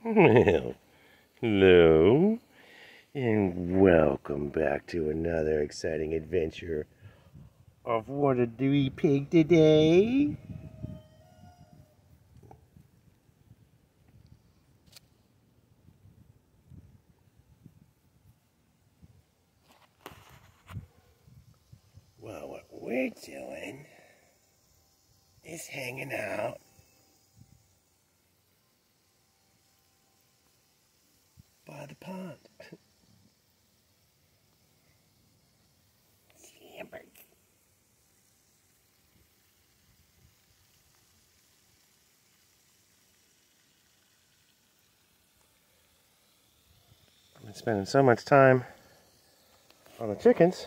Well, hello, and welcome back to another exciting adventure of What Do We Pig today? Well, what we're doing is hanging out by the pond. Hamburg. I've been spending so much time on the chickens.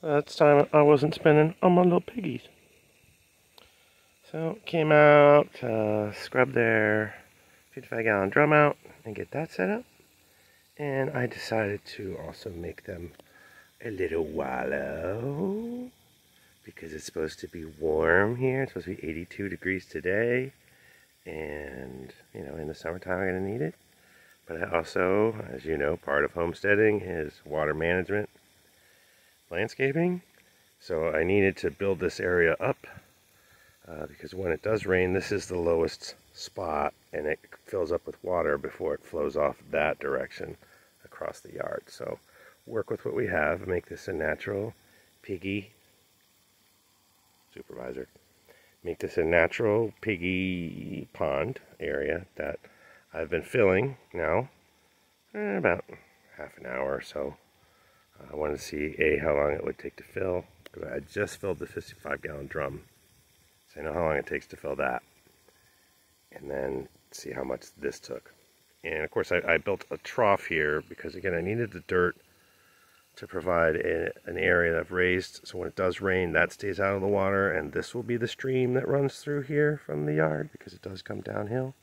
That's time I wasn't spending on my little piggies. So came out, scrubbed their 55-gallon drum out and get that set up. And I decided to also make them a little wallow because it's supposed to be warm here. It's supposed to be 82 degrees today. And, you know, in the summertime I'm going to need it. But I also, as you know, part of homesteading is water management, landscaping. So I needed to build this area up because when it does rain, this is the lowest spot and it fills up with water before it flows off that direction across the yard. So work with what we have, make this a natural piggy supervisor. Make this a natural piggy pond area that I've been filling now about half an hour or so. I wanted to see how long it would take to fill because I had just filled the 55-gallon drum. So I know how long it takes to fill that. And then see how much this took. And of course I built a trough here because again I needed the dirt to provide an area of raised, so when it does rain that stays out of the water, and this will be the stream that runs through here from the yard because it does come downhill.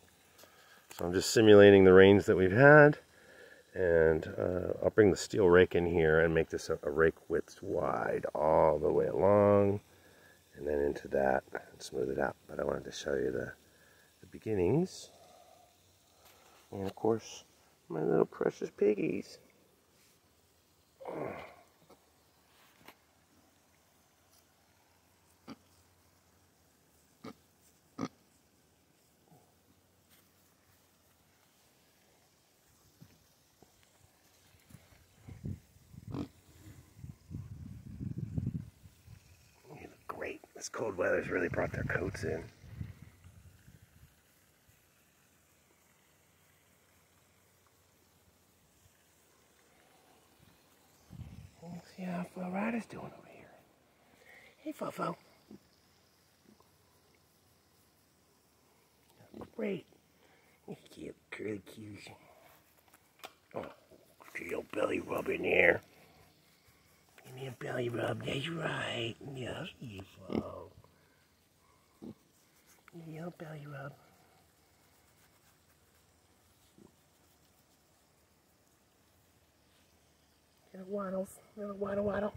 So I'm just simulating the rains that we've had, and I'll bring the steel rake in here and make this a rake width wide all the way along and then into that and smooth it out. But I wanted to show you the beginnings. And of course, my little precious piggies. They look great. This cold weather's really brought their coats in. Let's see how Florida's doing over here. Hey, Fofo. Great. Cute, curly cute. Oh, get your belly rub in there. Give me a belly rub. That's right. Yes, you Fo. Give me a belly rub. Little waddles. Little waddle waddle.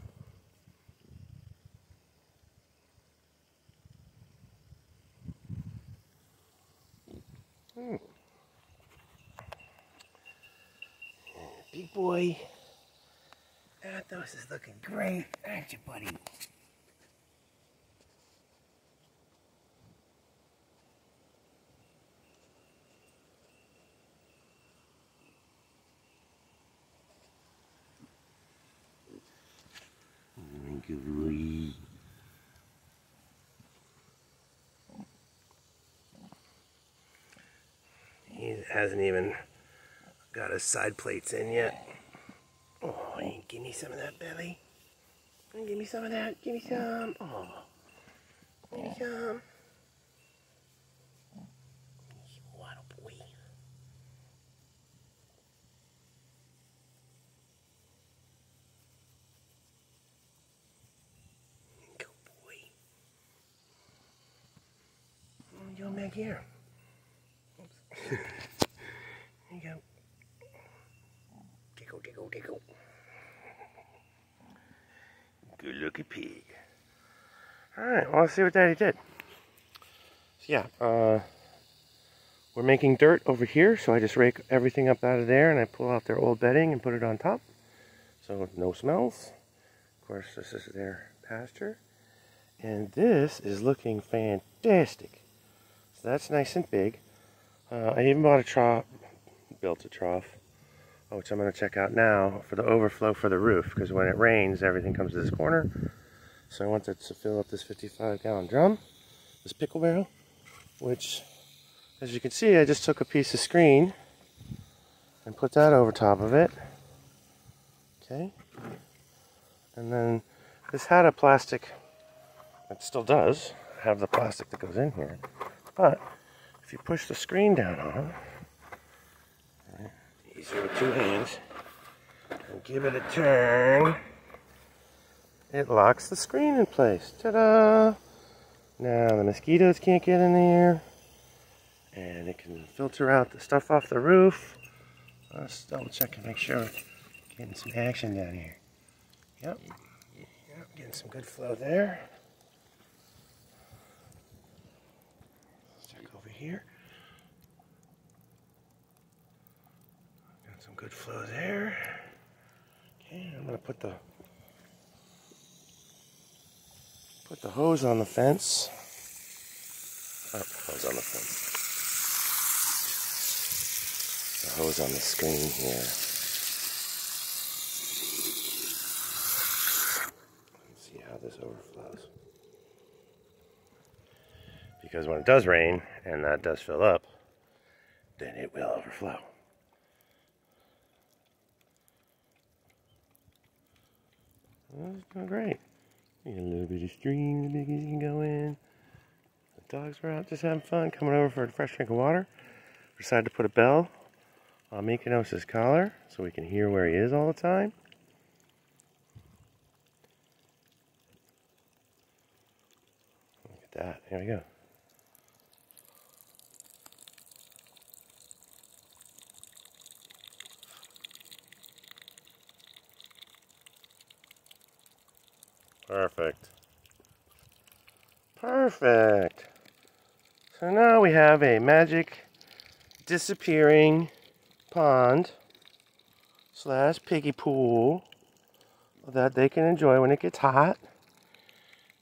Big boy. Athos is looking great, aren't you, buddy? Good boy. He hasn't even got his side plates in yet. Oh, give me some of that, belly. Give me some of that. Give me some. Oh, give me some. Waddle boy. Go boy. What are you doing back here? Oops. There you go. Tickle, tickle, tickle. Good looking pig. Alright, well, let's see what Daddy did. So yeah, we're making dirt over here, so I just rake everything up out of there and I pull out their old bedding and put it on top. So no smells. Of course, this is their pasture. And this is looking fantastic. So that's nice and big. I even bought a trough, built a trough, which I'm going to check out now for the overflow for the roof, because when it rains, everything comes to this corner. So I wanted to fill up this 55-gallon drum, this pickle barrel, which, as you can see, I just took a piece of screen and put that over top of it. Okay. And then this had a plastic, it still does have the plastic that goes in here, but if you push the screen down on it, easier with two hands, and give it a turn, it locks the screen in place. Ta-da! Now the mosquitoes can't get in there, and it can filter out the stuff off the roof. Let's double check and make sure we're getting some action down here. Yep, getting some good flow there. Let's check over here. Got some good flow there. Okay, I'm gonna put the hose on the fence. Oh, hose on the fence. The hose on the screen here. Let's see how this overflows. Because when it does rain, and that does fill up, then it will overflow. Well, it's going great. You got a little bit of stream the Piggies can go in. The dogs were out just having fun, coming over for a fresh drink of water. Decided to put a bell on Kunekunes' collar so we can hear where he is all the time. Look at that. Here we go. Perfect. Perfect. So now we have a magic disappearing pond / piggy pool that they can enjoy when it gets hot.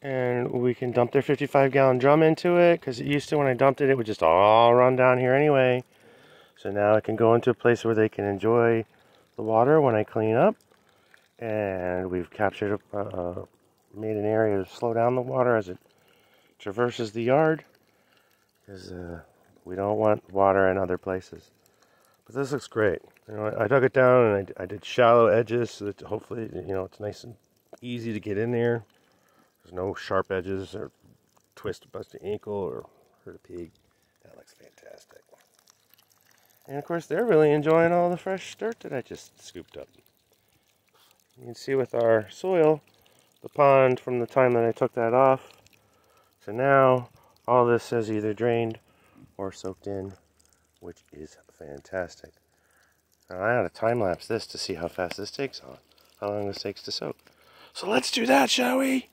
And we can dump their 55-gallon drum into it, because it used to, when I dumped it, it would just all run down here anyway. So now it can go into a place where they can enjoy the water when I clean up. And we've captured, made an area to slow down the water as it traverses the yard, because we don't want water in other places. But this looks great. You know, I dug it down and I did shallow edges so that hopefully, you know, it's nice and easy to get in there. There's no sharp edges or twist, bust an ankle, or hurt a pig. That looks fantastic. And of course, they're really enjoying all the fresh dirt that I just scooped up. You can see with our soil, the pond from the time that I took that off. So now, all this is either drained or soaked in, which is fantastic. Now I ought to time-lapse this to see how fast this takes on, how long this takes to soak. So let's do that, shall we?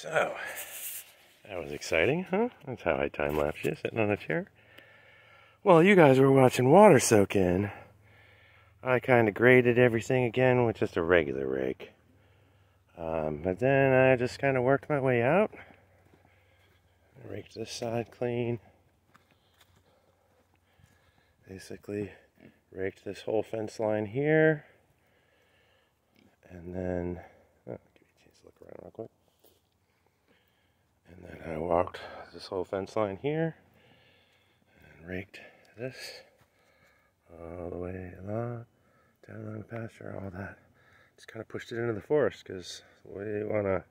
So, that was exciting, huh? That's how I time-lapse you, sitting on a chair. Well, you guys were watching water soak in. I kind of graded everything again with just a regular rake. But then I just kind of worked my way out. I raked this side clean. Basically, raked this whole fence line here. And then, give you a chance to look around real quick. And then I walked this whole fence line here. And raked this all the way along, down along the pasture, all that. Just kind of pushed it into the forest because we want to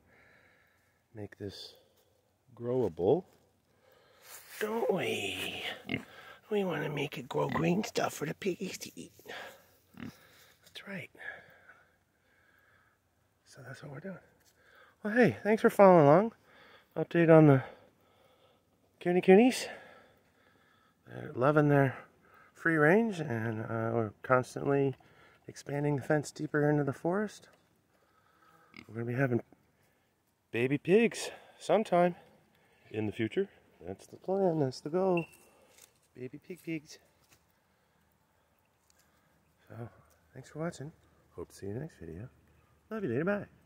make this growable, don't we? We want to make it grow green stuff for the piggies to eat. That's right. So that's what we're doing. Well, hey, thanks for following along. Update on the Kunekunes. They're loving their free range, and we're constantly expanding the fence deeper into the forest. We're going to be having baby pigs sometime in the future. That's the plan, that's the goal. Baby pigs. So, thanks for watching. Hope to see you in the next video. Love you later, bye.